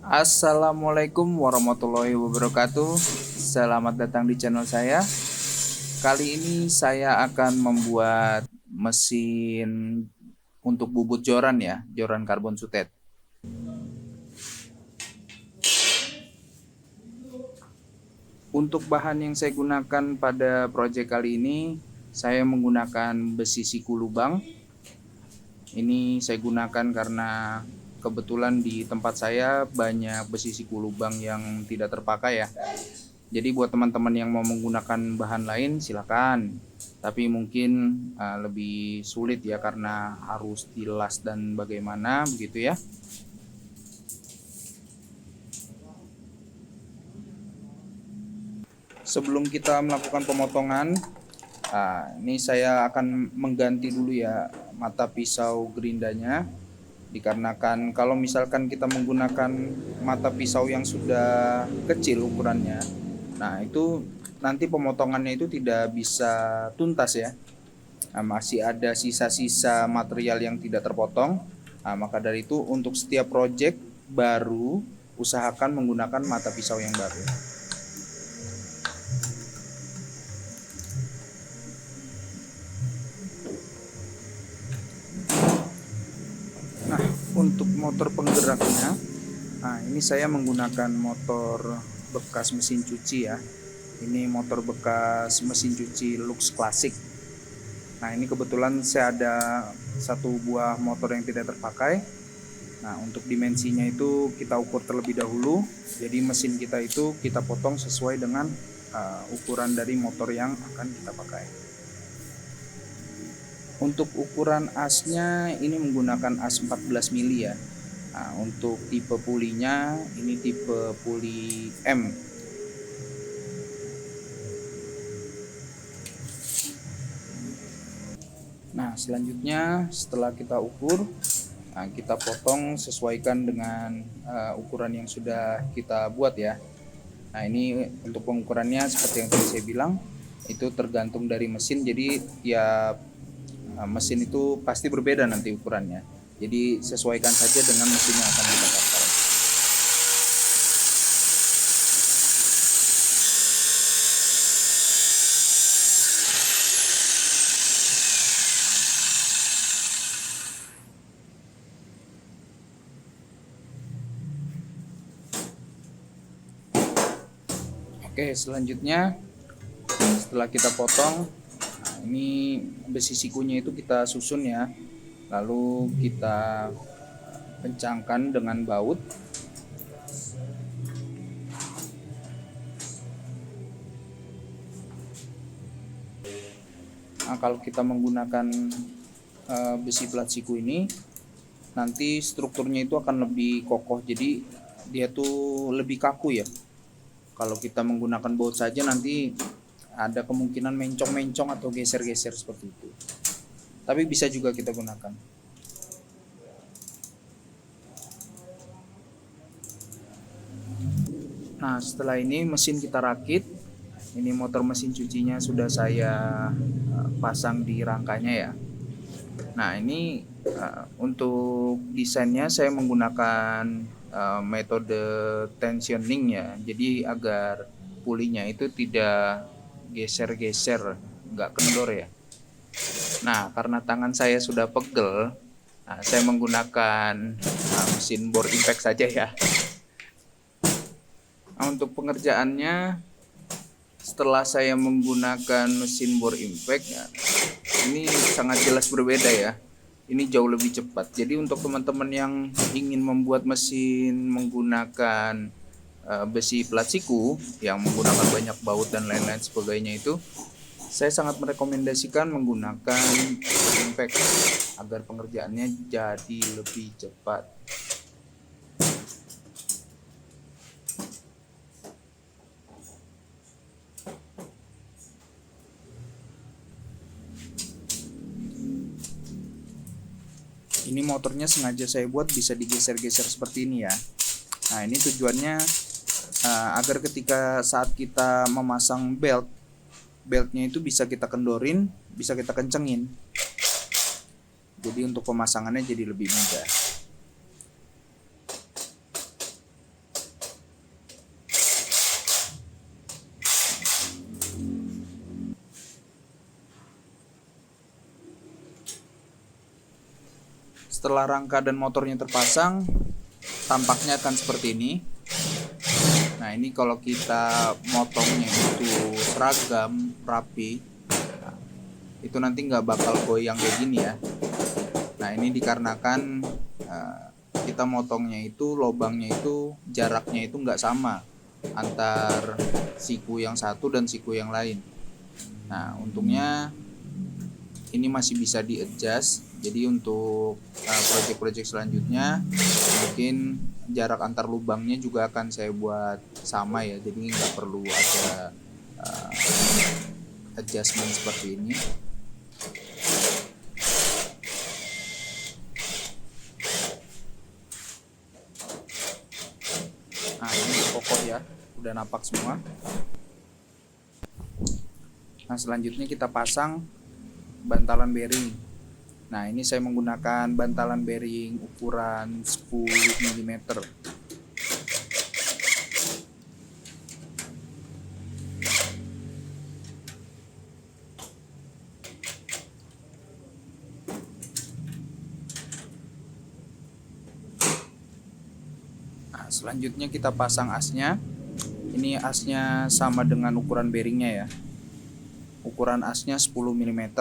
Assalamualaikum warahmatullahi wabarakatuh. Selamat datang di channel saya. Kali ini saya akan membuat mesin untuk bubut joran ya, joran karbon sutet. Untuk bahan yang saya gunakan pada proyek kali ini, saya menggunakan besi siku lubang. Ini saya gunakan karena kebetulan di tempat saya banyak besi siku lubang yang tidak terpakai ya. Jadi buat teman-teman yang mau menggunakan bahan lain silakan. Tapi mungkin lebih sulit ya karena harus dilas dan bagaimana begitu ya. Sebelum kita melakukan pemotongan, ini saya akan mengganti dulu ya mata pisau gerindanya. Dikarenakan kalau misalkan kita menggunakan mata pisau yang sudah kecil ukurannya, nah itu nanti pemotongannya itu tidak bisa tuntas ya. Nah, masih ada sisa-sisa material yang tidak terpotong. Nah, maka dari itu untuk setiap project baru usahakan menggunakan mata pisau yang baru. Nah, untuk motor penggeraknya, nah ini saya menggunakan motor bekas mesin cuci ya. Ini motor bekas mesin cuci Lux Classic. Nah, ini kebetulan saya ada satu buah motor yang tidak terpakai. Nah, untuk dimensinya itu kita ukur terlebih dahulu. Jadi mesin kita itu kita potong sesuai dengan ukuran dari motor yang akan kita pakai. Untuk ukuran asnya ini menggunakan as 14 mili ya. Nah, untuk tipe pulinya ini tipe puli M. Nah, selanjutnya setelah kita ukur, nah, kita potong sesuaikan dengan ukuran yang sudah kita buat ya. Nah, ini untuk pengukurannya seperti yang tadi saya bilang, itu tergantung dari mesin. Jadi tiap mesin itu pasti berbeda nanti ukurannya. Jadi sesuaikan saja dengan mesin yang akan kita pakai. Oke, selanjutnya setelah kita potong, nah ini besi sikunya itu kita susun ya. Lalu kita kencangkan dengan baut. Nah, kalau kita menggunakan besi plat siku ini, nanti strukturnya itu akan lebih kokoh. Jadi dia tuh lebih kaku ya. Kalau kita menggunakan baut saja nanti ada kemungkinan mencong-mencong atau geser-geser seperti itu. Tapi bisa juga kita gunakan. Nah, setelah ini mesin kita rakit. Ini motor mesin cucinya sudah saya pasang di rangkanya ya. Nah, ini untuk desainnya saya menggunakan metode tensioning ya. Jadi agar pulinya itu tidak geser-geser, nggak kendor ya. Nah, karena tangan saya sudah pegel, nah, saya menggunakan mesin bore impact saja ya. Nah, untuk pengerjaannya setelah saya menggunakan mesin bore impact ya, ini sangat jelas berbeda ya. Ini jauh lebih cepat. Jadi untuk teman-teman yang ingin membuat mesin menggunakan besi plat siku yang menggunakan banyak baut dan lain-lain sebagainya itu, saya sangat merekomendasikan menggunakan impact agar pengerjaannya jadi lebih cepat. Ini motornya sengaja saya buat bisa digeser-geser seperti ini ya. Nah, ini tujuannya agar ketika saat kita memasang beltnya itu bisa kita kendorin, bisa kita kencengin. Jadi untuk pemasangannya jadi lebih mudah. setelah rangka dan motornya terpasang, tampaknya akan seperti ini. Nah, ini kalau kita motongnya itu seragam, rapi, itu nanti nggak bakal goyang kayak gini ya. Nah, ini dikarenakan kita motongnya itu lobangnya itu jaraknya itu nggak sama antar siku yang satu dan siku yang lain. Nah, untungnya ini masih bisa di adjust. Jadi untuk project-project selanjutnya mungkin jarak antar lubangnya juga akan saya buat sama ya, jadi nggak perlu ada adjustment seperti ini. Nah, ini kokoh ya, udah napak semua. Nah, selanjutnya kita pasang bantalan bearing. Nah, ini saya menggunakan bantalan bearing ukuran 10 mm. Nah, selanjutnya kita pasang asnya. Ini asnya sama dengan ukuran bearingnya ya. Ukuran asnya 10 mm.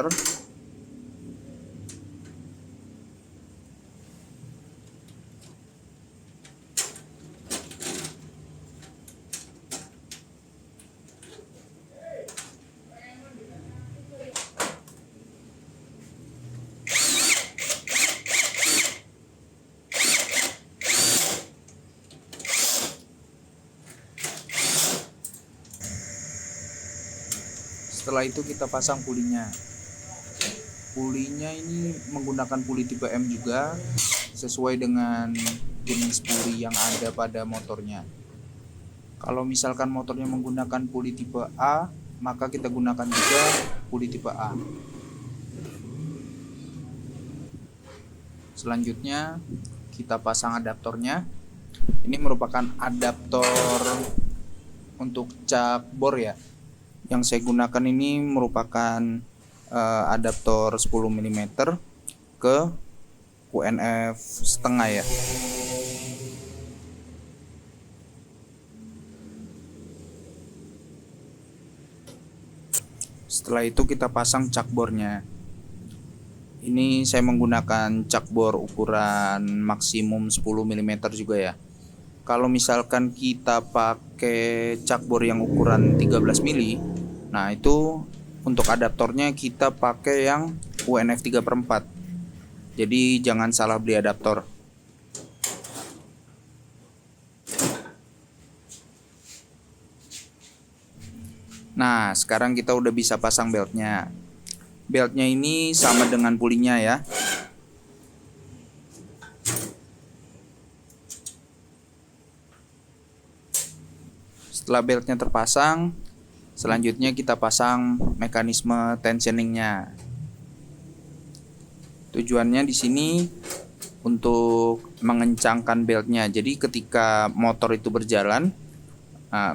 Setelah itu kita pasang pulinya. Pulinya ini menggunakan puli tipe M juga, sesuai dengan jenis puli yang ada pada motornya. Kalau misalkan motornya menggunakan puli tipe A, maka kita gunakan juga puli tipe A. Selanjutnya kita pasang adaptornya. Ini merupakan adaptor untuk cak bor ya. Yang saya gunakan ini merupakan adaptor 10 mm ke UNF setengah ya. Setelah itu kita pasang cak bornya. Ini saya menggunakan cak bor ukuran maksimum 10 mm juga ya. Kalau misalkan kita pakai cak bor yang ukuran 13 mili, nah itu untuk adaptornya kita pakai yang UNF 3/4. Jadi jangan salah beli adaptor. Nah, sekarang kita udah bisa pasang beltnya. Beltnya ini sama dengan pulinya ya. Setelah beltnya terpasang, selanjutnya kita pasang mekanisme tensioningnya. Tujuannya di sini untuk mengencangkan beltnya. Jadi ketika motor itu berjalan,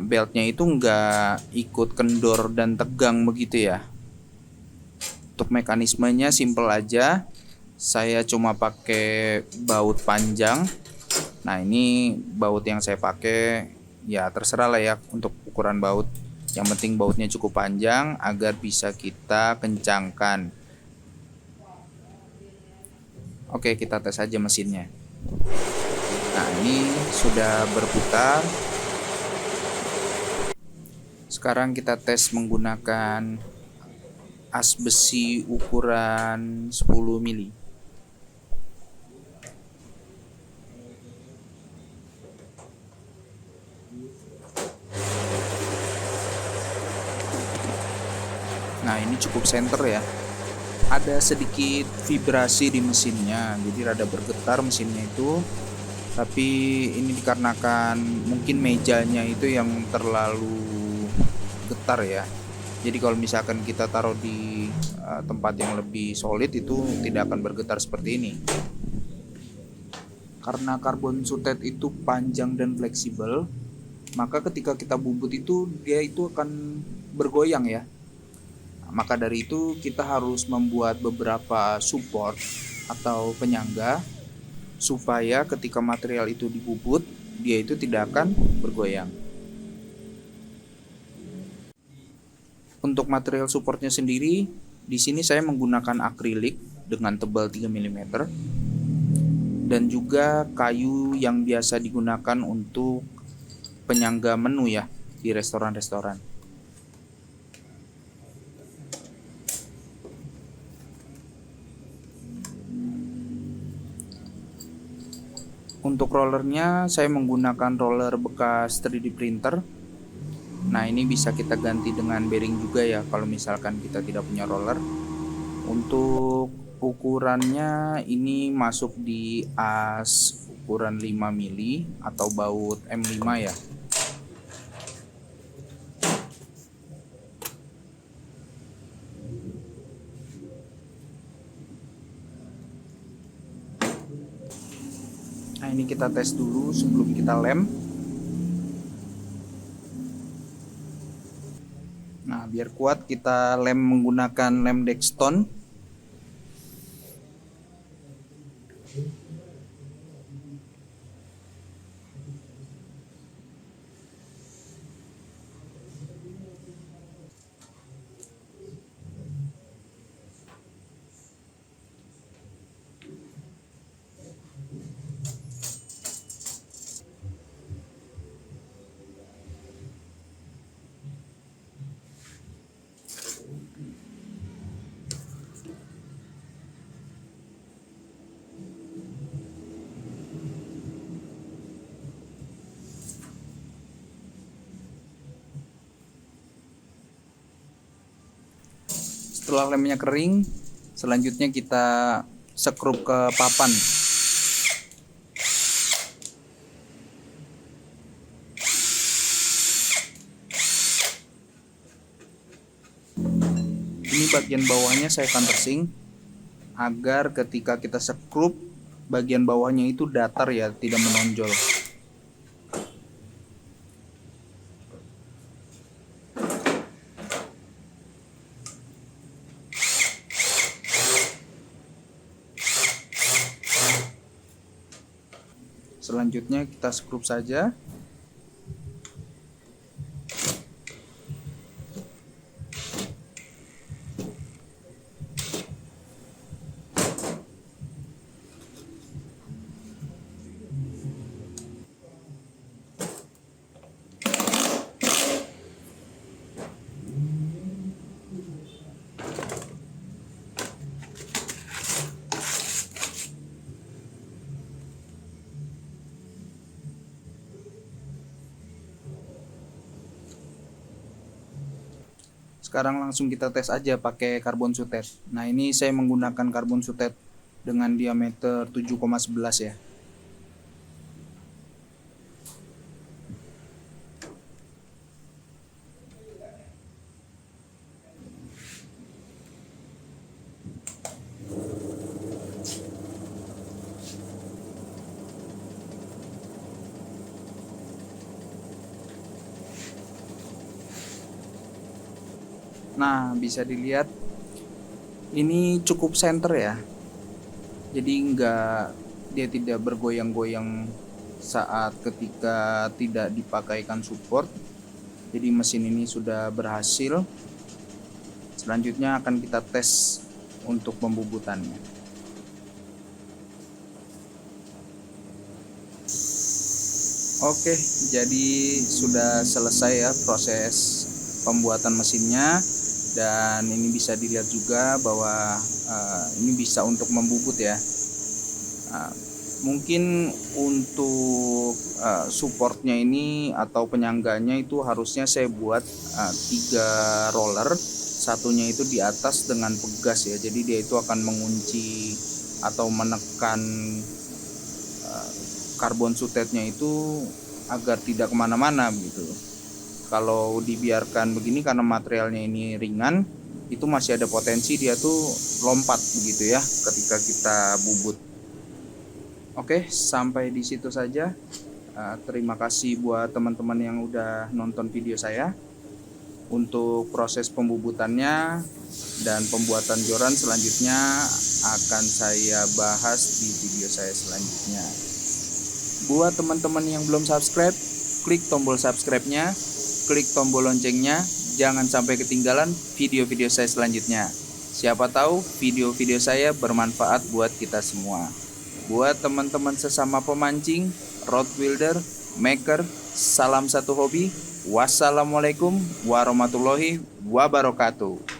beltnya itu nggak ikut kendor dan tegang begitu ya. Untuk mekanismenya simple aja. Saya cuma pakai baut panjang. Nah, ini baut yang saya pakai ya terserah lah ya untuk ukuran baut. Yang penting bautnya cukup panjang agar bisa kita kencangkan. Oke, kita tes aja mesinnya. Nah, ini sudah berputar. Sekarang kita tes menggunakan as besi ukuran 10 mili. Nah, ini cukup center ya. Ada sedikit vibrasi di mesinnya, jadi rada bergetar mesinnya itu. Tapi ini dikarenakan mungkin mejanya itu yang terlalu getar ya. Jadi kalau misalkan kita taruh di tempat yang lebih solid itu tidak akan bergetar seperti ini. Karena karbon sutet itu panjang dan fleksibel, maka ketika kita bubut itu dia itu akan bergoyang ya. Maka dari itu kita harus membuat beberapa support atau penyangga supaya ketika material itu dibubut, dia itu tidak akan bergoyang. Untuk material supportnya sendiri, di sini saya menggunakan akrilik dengan tebal 3 mm dan juga kayu yang biasa digunakan untuk penyangga menu ya di restoran-restoran. Untuk rollernya saya menggunakan roller bekas 3D printer. Nah, ini bisa kita ganti dengan bearing juga ya kalau misalkan kita tidak punya roller. Untuk ukurannya ini masuk di as ukuran 5 mili atau baut M5 ya. Nah, ini kita tes dulu sebelum kita lem. Nah, biar kuat kita lem menggunakan lem Dexton. Setelah lemnya kering, selanjutnya kita sekrup ke papan. Ini bagian bawahnya saya akan persing agar ketika kita sekrup bagian bawahnya itu datar ya, tidak menonjol. Selanjutnya kita skrup saja. Sekarang langsung kita tes aja pakai karbon sutet. Nah, ini saya menggunakan karbon sutet dengan diameter 7,11 ya. Nah, bisa dilihat ini cukup center ya. Jadi dia tidak bergoyang-goyang saat ketika tidak dipakaikan support. Jadi mesin ini sudah berhasil. Selanjutnya akan kita tes untuk pembubutannya. Oke, jadi sudah selesai ya proses pembuatan mesinnya. Dan ini bisa dilihat juga bahwa ini bisa untuk membubut ya. Mungkin untuk supportnya ini atau penyangganya itu harusnya saya buat 3 roller, satunya itu di atas dengan pegas ya, jadi dia itu akan mengunci atau menekan karbon sutetnya itu agar tidak kemana-mana gitu. Kalau dibiarkan begini karena materialnya ini ringan, itu masih ada potensi dia tuh lompat begitu ya ketika kita bubut. Oke, sampai di situ saja. Terima kasih buat teman-teman yang udah nonton video saya. Untuk proses pembubutannya dan pembuatan joran selanjutnya akan saya bahas di video saya selanjutnya. Buat teman-teman yang belum subscribe, klik tombol subscribe-nya, klik tombol loncengnya, jangan sampai ketinggalan video-video saya selanjutnya. Siapa tahu video-video saya bermanfaat buat kita semua. Buat teman-teman sesama pemancing, rod builder, maker, salam satu hobi. Wassalamualaikum warahmatullahi wabarakatuh.